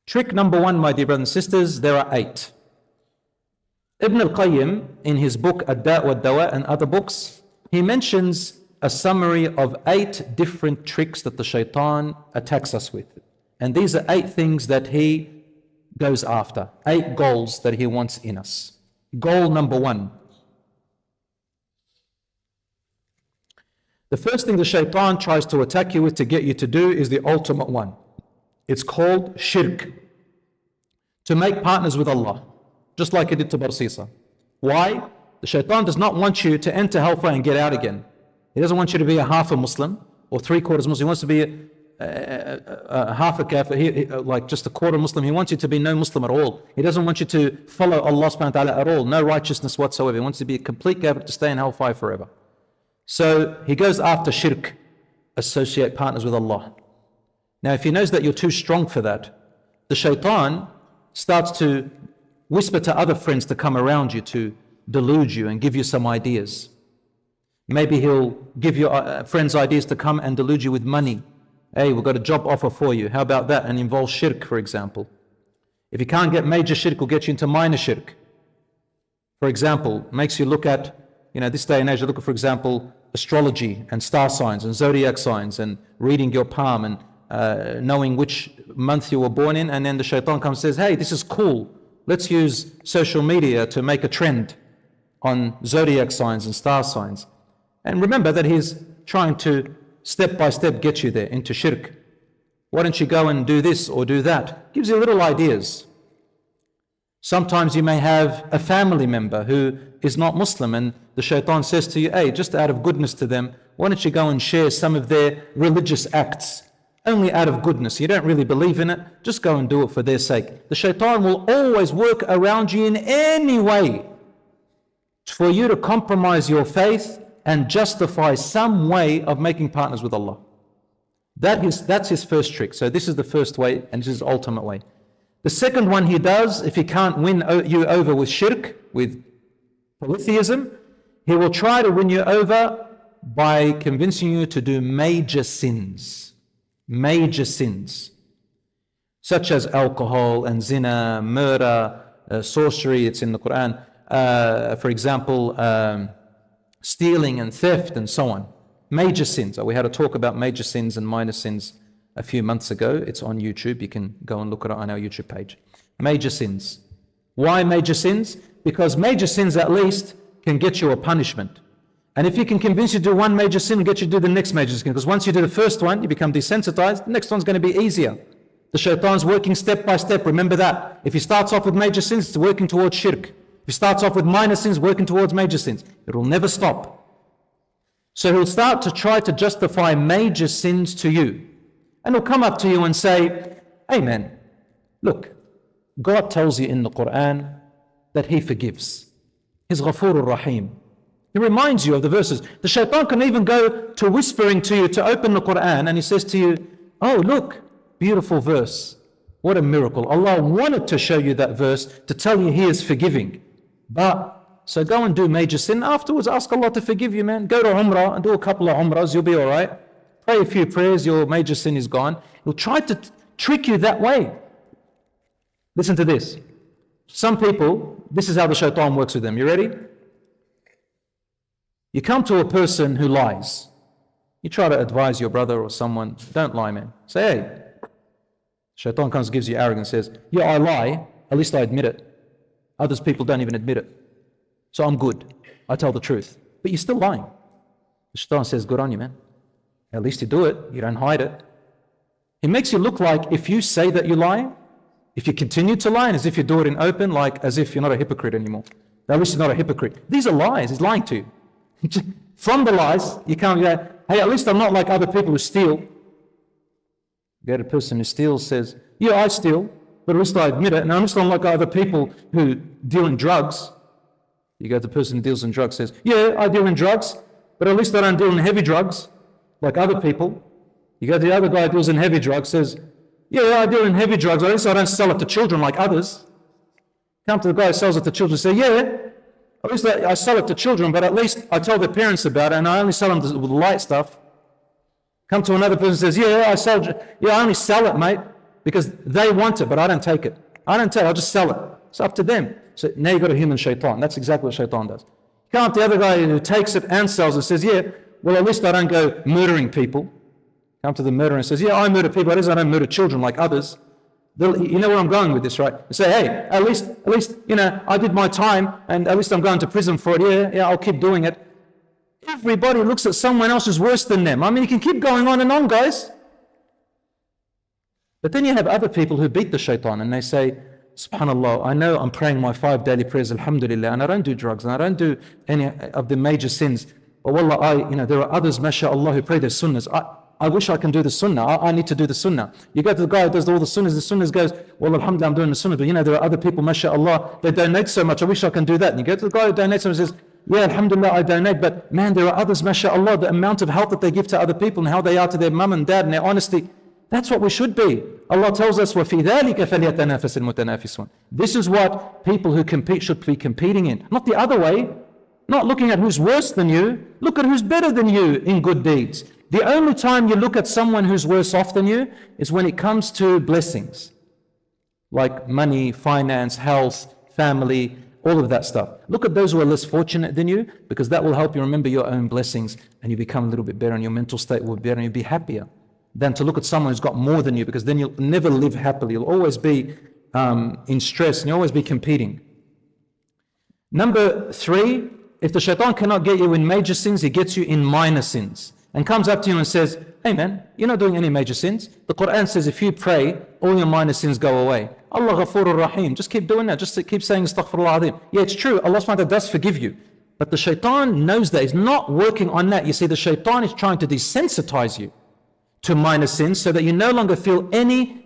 Trick number one, my dear brothers and sisters, there are 8. Ibn al-Qayyim, in his book Ad-Da' wa Dawa and other books, he mentions a summary of 8 different tricks that the shaitan attacks us with. And these are 8 things that he goes after, 8 goals that he wants in us. Goal number 1. The first thing the shaitan tries to attack you with to get you to do is the ultimate one. It's called Shirk. To make partners with Allah, just like he did to Barsisa. Why? The shaitan does not want you to enter hellfire and get out again. He doesn't want you to be a half a Muslim or 3/4 Muslim. He wants to be a half a kafir, like just a quarter Muslim. He wants you to be no Muslim at all. He doesn't want you to follow Allah subhanahu wa ta'ala at all. No righteousness whatsoever. He wants you to be a complete kafir, to stay in hellfire forever. So he goes after shirk, associate partners with Allah. Now if he knows that you're too strong for that, the shaitan starts to whisper to other friends to come around you to delude you and give you some ideas. Maybe he'll give your friends ideas to come and delude you with money. Hey, we've got a job offer for you. How about that? And involves shirk, for example. If you can't get major shirk, we'll get you into minor shirk. For example, makes you look at, this day and age, look at, for example, astrology and star signs and zodiac signs and reading your palm and knowing which month you were born in, and then the shaitan comes and says, hey, this is cool. Let's use social media to make a trend on zodiac signs and star signs. And remember that he's trying to step by step get you there into shirk. Why don't you go and do this or do that? Gives you little ideas. Sometimes you may have a family member who is not Muslim and the shaitan says to you, hey, just out of goodness to them, why don't you go and share some of their religious acts? Only out of goodness. You don't really believe in it. Just go and do it for their sake. The shaitan will always work around you in any way for you to compromise your faith and justify some way of making partners with Allah. That's his first trick. So this is the first way, and this is the ultimate way. The second one he does, if he can't win you over with shirk, with polytheism, he will try to win you over by convincing you to do major sins. Major sins, such as alcohol and zina, murder, sorcery, it's in the Quran. For example, stealing and theft and so on. Major sins. We had a talk about major sins and minor sins a few months ago. It's on YouTube. You can go and look at it on our YouTube page. Major sins. Why major sins? Because major sins at least can get you a punishment. And if he can convince you to do one major sin and get you to do the next major sin, because once you do the first one, you become desensitized, the next one's going to be easier. The shaitan's working step by step. Remember that. If he starts off with major sins, it's working towards shirk. If he starts off with minor sins, working towards major sins. It will never stop. So he'll start to try to justify major sins to you. And he'll come up to you and say, hey man, look, God tells you in the Quran that he forgives. He's Ghafurur Rahim. He reminds you of the verses. The shaitan can even go to whispering to you to open the Quran, and he says to you, oh look, beautiful verse. What a miracle. Allah wanted to show you that verse to tell you he is forgiving. So go and do major sin. Afterwards, ask Allah to forgive you, man. Go to Umrah and do a couple of Umrahs, you'll be all right. Pray a few prayers, your major sin is gone. He'll try to trick you that way. Listen to this. Some people, this is how the shaitan works with them. You ready? You come to a person who lies. You try to advise your brother or someone, don't lie, man. Say, hey. Shaitan comes and gives you arrogance and says, yeah, I lie, at least I admit it. Others people don't even admit it. So I'm good. I tell the truth. But you're still lying. The shaitan says, good on you, man. At least you do it. You don't hide it. It makes you look like if you say that you lie, if you continue to lie, and as if you do it in open, like as if you're not a hypocrite anymore. At least you're not a hypocrite. These are lies. He's lying to you. From the lies, you can't go, hey, at least I'm not like other people who steal. You get a person who steals, says, yeah, I steal, but at least I admit it, and I'm just not like other people who deal in drugs. You go to the person who deals in drugs, says, yeah, I deal in drugs, but at least I don't deal in heavy drugs, like other people. You go to the other guy who deals in heavy drugs, says, yeah, I deal in heavy drugs, at least I don't sell it to children like others. Come to the guy who sells it to children, say, yeah, at least I sell it to children, but at least I tell their parents about it, and I only sell them with light stuff. Come to another person and says, yeah, I only sell it, mate. because they want it, but I don't take it. I don't take it, I'll just sell it. It's up to them. So now you've got a human shaitan. That's exactly what shaitan does. You come up to the other guy who takes it and sells it, says, yeah, well, at least I don't go murdering people. Come to the murderer and says, yeah, I murder people, at least I don't murder children like others. You know where I'm going with this, right? You say, hey, at least, I did my time, and at least I'm going to prison for it. Yeah, I'll keep doing it. Everybody looks at someone else who's worse than them. I mean, you can keep going on and on, guys. But then you have other people who beat the shaitan, and they say, subhanallah, I know I'm praying my 5 daily prayers, alhamdulillah, and I don't do drugs, and I don't do any of the major sins. But wallah, there are others, mashallah, who pray their sunnahs. I wish I can do the sunnah. I need to do the sunnah. You go to the guy who does all the sunnahs goes, well, alhamdulillah, I'm doing the sunnah. But there are other people, mashallah, they donate so much. I wish I can do that. And you go to the guy who donates and says, yeah, alhamdulillah, I donate. But man, there are others, mashallah, the amount of help that they give to other people and how they are to their mum and dad and their honesty. That's what we should be. Allah tells us, وَفِي ذَلِكَ فَلْيَتَنَافَسِ الْمُتَنَافِسُونَ. This is what people who compete should be competing in. Not the other way. Not looking at who's worse than you. Look at who's better than you in good deeds. The only time you look at someone who's worse off than you is when it comes to blessings. Like money, finance, health, family, all of that stuff. Look at those who are less fortunate than you, because that will help you remember your own blessings, and you become a little bit better, and your mental state will be better, and you'll be happier than to look at someone who's got more than you, because then you'll never live happily. You'll always be in stress, and you'll always be competing. Number 3, if the shaitan cannot get you in major sins, he gets you in minor sins. And comes up to you and says, hey man, you're not doing any major sins. The Quran says if you pray, all your minor sins go away. Allah Ghafurur Rahim. Just keep doing that. Just keep saying Astaghfirullah Azim. Yeah, it's true. Allah SWT does forgive you. But the shaitan knows that. He's not working on that. You see, the shaitan is trying to desensitize you to minor sins so that you no longer feel any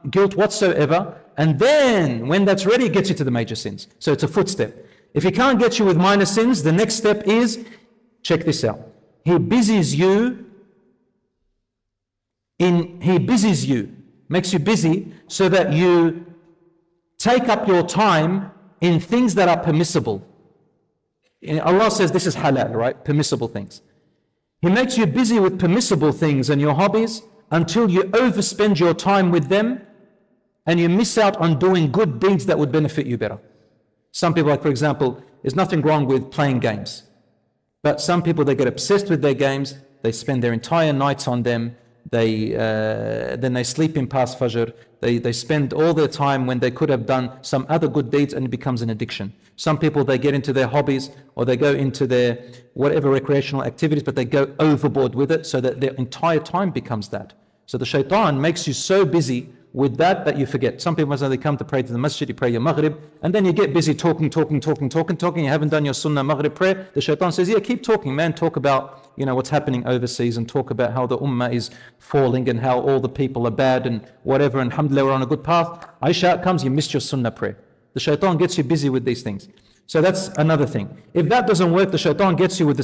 guilt whatsoever. And then when that's ready, it gets you to the major sins. So it's a footstep. If he can't get you with minor sins, the next step is, check this out. He busies you, makes you busy so that you take up your time in things that are permissible. Allah says this is halal, right? Permissible things. He makes you busy with permissible things and your hobbies until you overspend your time with them and you miss out on doing good deeds that would benefit you better. Some people, like for example, there's nothing wrong with playing games. But some people, they get obsessed with their games, they spend their entire nights on them, then they sleep in past Fajr, they spend all their time when they could have done some other good deeds, and it becomes an addiction. Some people, they get into their hobbies or they go into their whatever recreational activities, but they go overboard with it so that their entire time becomes that. So the shaitan makes you so busy with that you forget. Some people, they come to pray to the masjid, you pray your maghrib, and then you get busy talking, you haven't done your sunnah maghrib prayer. The shaitan says, yeah, keep talking, man, talk about what's happening overseas, and talk about how the ummah is falling and how all the people are bad and whatever, and alhamdulillah, we're on a good path. Aisha comes, you missed your sunnah prayer. The shaitan gets you busy with these things. So that's another thing. If that doesn't work, the shaitan gets you with the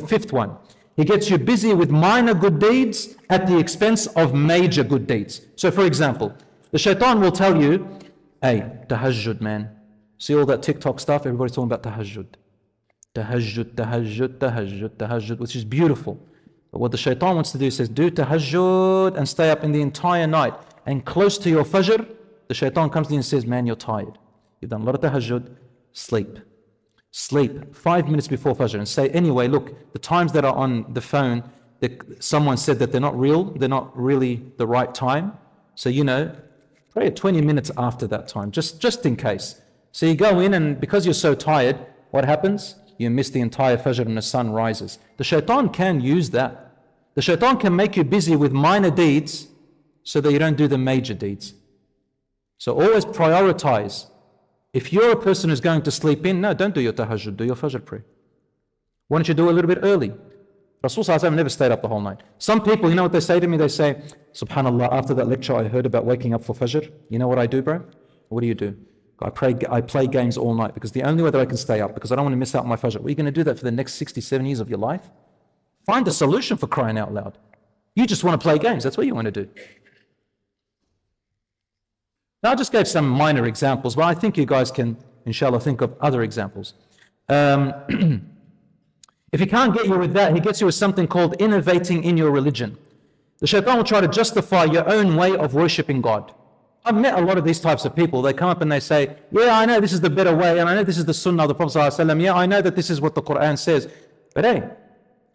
fifth one. He gets you busy with minor good deeds at the expense of major good deeds. So for example, the shaitan will tell you, hey, tahajjud, man. See all that TikTok stuff? Everybody's talking about tahajjud. Tahajjud, which is beautiful. But what the shaitan wants to do, says, do tahajjud and stay up in the entire night. And close to your fajr, the shaitan comes to you and says, man, you're tired. You've done a lot of tahajjud, sleep. Sleep 5 minutes before Fajr and say, anyway, look, the times that are on the phone, someone said that they're not really the right time. So, pray 20 minutes after that time, just in case. So you go in, and because you're so tired, what happens? You miss the entire Fajr and the sun rises. The shaitan can use that. The shaitan can make you busy with minor deeds so that you don't do the major deeds. So always prioritize. If you're a person who's going to sleep in, no, don't do your tahajjud, do your fajr prayer. Why don't you do it a little bit early? Rasul ﷺ never stayed up the whole night. Some people, you know what they say to me? They say, subhanallah, after that lecture I heard about waking up for fajr. You know what I do, bro? What do you do? I play games all night, because the only way that I can stay up, because I don't want to miss out on my fajr. Well, you're going to do that for the next 67 years of your life? Find a solution, for crying out loud. You just want to play games. That's what you want to do. Now, I just gave some minor examples, but I think you guys can, inshallah, think of other examples. If he can't get you with that, he gets you with something called innovating in your religion. The shaitan will try to justify your own way of worshipping God. I've met a lot of these types of people. They come up and they say, yeah, I know this is the better way, and I know this is the sunnah of the Prophet ﷺ. Yeah, I know that this is what the Quran says. But hey,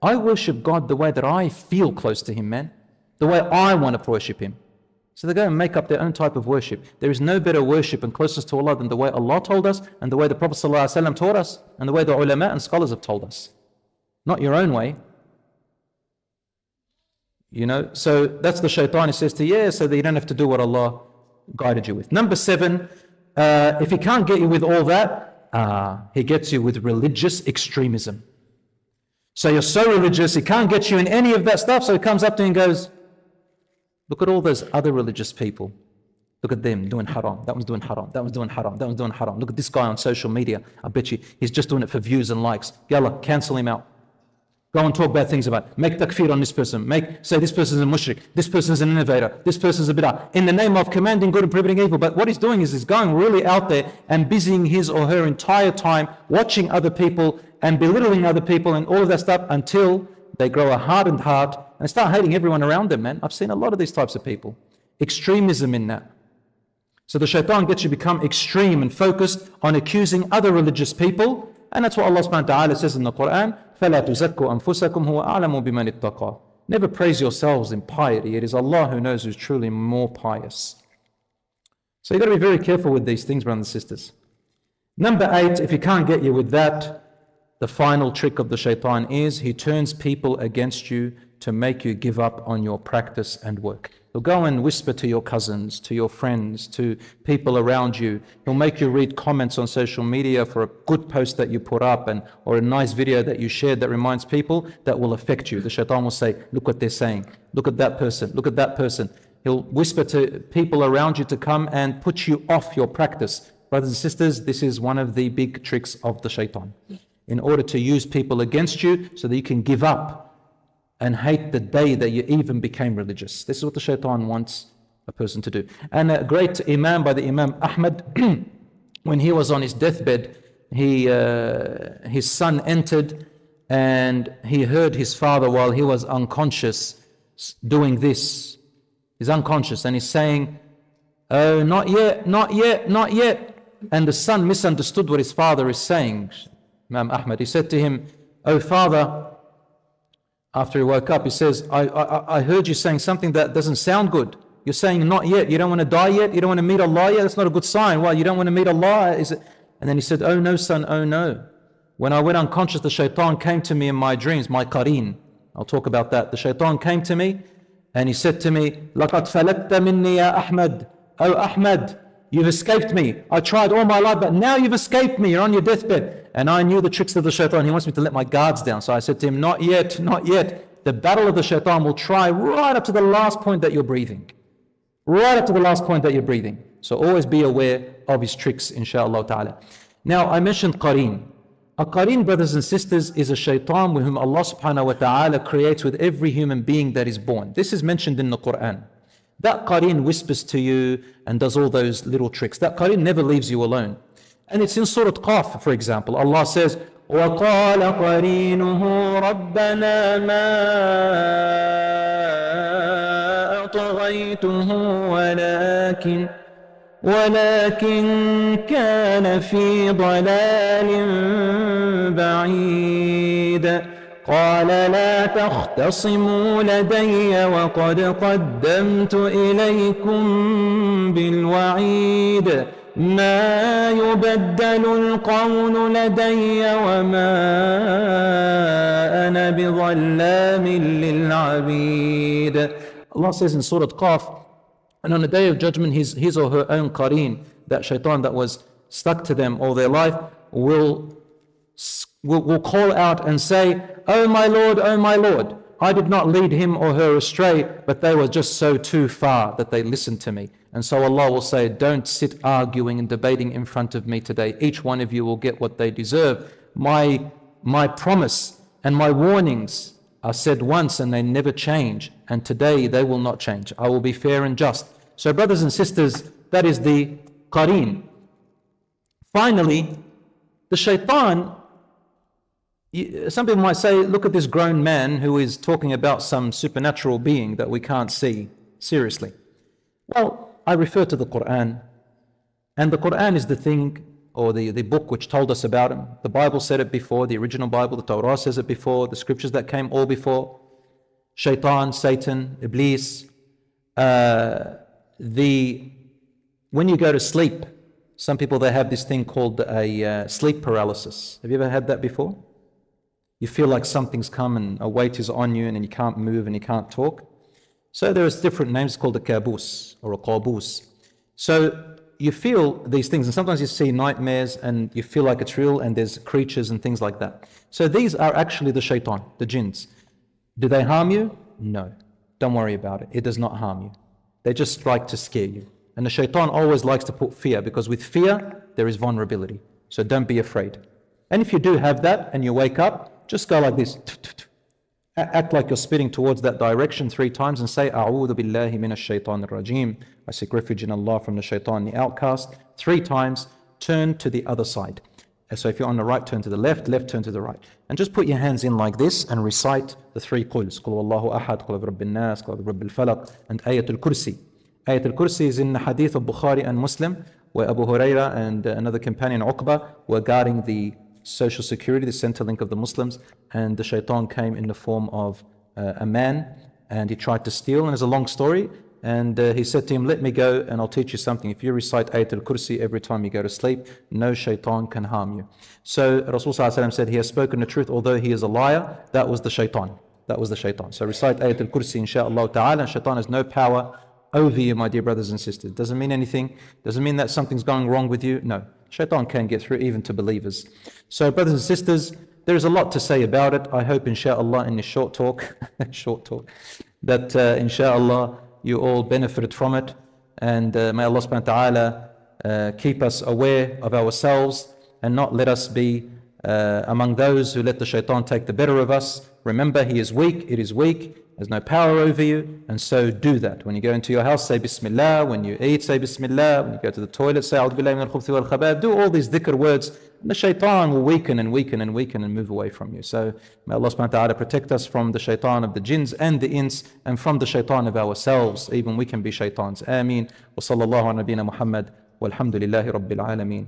I worship God the way that I feel close to Him, man. The way I want to worship Him. So they go and make up their own type of worship. There is no better worship and closest to Allah than the way Allah told us, and the way the Prophet ﷺ taught us, and the way the ulama and scholars have told us. Not your own way. You know, so that's the shaitan. He says to you, yeah, so that you don't have to do what Allah guided you with. Number 7, if he can't get you with all that, he gets you with religious extremism. So you're so religious, he can't get you in any of that stuff, so he comes up to you and goes, look at all those other religious people. Look at them doing haram. That one's doing haram. That one's doing haram. That one's doing haram. Look at this guy on social media. I bet you he's just doing it for views and likes. Yalla, cancel him out. Go and talk bad things about it. Make takfir on this person. Say this person is a mushrik. This person is an innovator. This person is a bid'ah. In the name of commanding good and prohibiting evil. But what he's doing is he's going really out there and busying his or her entire time watching other people and belittling other people and all of that stuff until they grow a hardened heart and start hating everyone around them, man. I've seen a lot of these types of people. Extremism in that. So the shaitan gets you to become extreme and focused on accusing other religious people. And that's what Allah subhanahu wa ta'ala says in the Quran. فَلَا تُزَكُّوا أَنفُسَكُمْ هُوَ أَعْلَمُ بِمَنِ اتَّقَى. Never praise yourselves in piety. It is Allah who knows who's truly more pious. So you've got to be very careful with these things, brothers and sisters. Number 8, if he can't get you with that, the final trick of the shaitan is he turns people against you to make you give up on your practice and work. He'll go and whisper to your cousins, to your friends, to people around you. He'll make you read comments on social media for a good post that you put up or a nice video that you shared that reminds people that will affect you. The shaitan will say, look what they're saying. Look at that person. Look at that person. He'll whisper to people around you to come and put you off your practice. Brothers and sisters, this is one of the big tricks of the shaitan. In order to use people against you so that you can give up and hate the day that you even became religious. This is what the shaitan wants a person to do. And a great imam by the Imam Ahmad, when he was on his deathbed, his son entered and he heard his father while he was unconscious doing this. He's unconscious and he's saying, oh, not yet, not yet, not yet. And the son misunderstood what his father is saying. Imam Ahmad, he said to him, oh father, after he woke up, he says, I heard you saying something that doesn't sound good. You're saying not yet. You don't want to die yet. You don't want to meet Allah yet. That's not a good sign. Why? You don't want to meet Allah? Is it? And then he said, oh no, son, oh no. When I went unconscious, the shaitan came to me in my dreams, my qareen. I'll talk about that. The shaitan came to me and he said to me, لَقَدْ فَلَتَّ مِنِّي يَا أَحْمَدْ. Oh Ahmad, you've escaped me. I tried all my life, but now you've escaped me. You're on your deathbed. And I knew the tricks of the shaitan. He wants me to let my guards down. So I said to him, not yet, not yet. The battle of the shaitan will try right up to the last point that you're breathing. Right up to the last point that you're breathing. So always be aware of his tricks, inshaAllah ta'ala. Now I mentioned qareen. A qareen, brothers and sisters, is a shaitan with whom Allah subhanahu wa ta'ala creates with every human being that is born. This is mentioned in the Quran. That qareen whispers to you and does all those little tricks. That qareen never leaves you alone. And it's in Surah Qaf, for example. Allah says, وَقَالَ قَرِينُهُ رَبَّنَا مَا أَطْغَيْتُهُ وَلَكِنْ كَانَ فِي ضَلَالٍ بَعِيدٍ قال لا تختصموا لدي وقد قدمت إليكم بالوعيد ما يبدل القول لدي وما أنا بظلام للعبيد. Allah says in Surah Qaf, and on the day of judgment his or her own qareen, that shaitan that was stuck to them all their life, will call out and say, oh my Lord, I did not lead him or her astray, but they were just so too far that they listened to me. And so Allah will say, don't sit arguing and debating in front of me today. Each one of you will get what they deserve. My promise and my warnings are said once and they never change. And today they will not change. I will be fair and just. So brothers and sisters, that is the qareen. Finally, the shaitan Some people might say, look at this grown man who is talking about some supernatural being that we can't see. Seriously. Well, I refer to the Quran, and the Quran is the thing, or the book which told us about him. The Bible said it before, the original Bible, the Torah says it before, the scriptures that came all before. Shaitan, Satan, Iblis. When you go to sleep, some people, they have this thing called a sleep paralysis. Have you ever had that before? You feel like something's come and a weight is on you and you can't move and you can't talk. So there's different names called a kabus or a qabus. So you feel these things, and sometimes you see nightmares and you feel like it's real, and there's creatures and things like that. So these are actually the shaitan, the jinns. Do they harm you? No. Don't worry about it. It does not harm you. They just like to scare you. And the shaitan always likes to put fear, because with fear, there is vulnerability. So don't be afraid. And if you do have that and you wake up, just go like this. Act like you're spitting towards that direction 3 times and say, A'udhu billahi minash shaitanir rajim. I seek refuge in Allah from the shaitan, the outcast. 3 times, turn to the other side. So if you're on the right, turn to the left, turn to the right. And just put your hands in like this and recite the 3 quls. Qul Wallahu ahad, Qul Rabbin nas, Qul Rabbil falaq, and Ayatul Kursi. Ayatul Kursi is in the hadith of Bukhari and Muslim, where Abu Huraira and another companion, Uqba, were guarding the social security, the center link of the Muslims, and the shaitan came in the form of a man, and he tried to steal, and it's a long story, and he said to him, let me go and I'll teach you something. If you recite Ayatul Kursi every time you go to sleep, no shaitan can harm you. So Rasulullah said, he has spoken the truth, although he is a liar. That was the shaitan. That was the shaitan. So recite Ayatul Kursi, insha'Allah ta'ala, and shaitan has no power over you, my dear brothers and sisters. Doesn't mean anything. Doesn't mean that something's going wrong with you. No. Shaitan can get through even to believers. So brothers and sisters, there is a lot to say about it. I hope insha'Allah in this short talk, that insha'Allah you all benefited from it. And may Allah subhanahu wa ta'ala keep us aware of ourselves and not let us be among those who let the shaitan take the better of us. Remember, he is weak, it is weak. There's no power over you, and so do that. When you go into your house, say Bismillah. When you eat, say Bismillah. When you go to the toilet, say A'udhu billahi min al-khubthi wal-khaba'ith. Do all these dhikr words, and the shaitan will weaken and weaken and weaken and move away from you. So may Allah subhanahu wa ta'ala protect us from the shaitan of the jinns and the ins, and from the shaitan of ourselves. Even we can be shaitans. Ameen. Wa sallallahu ala nabiyyina Muhammad. Walhamdulillahi rabbil alameen.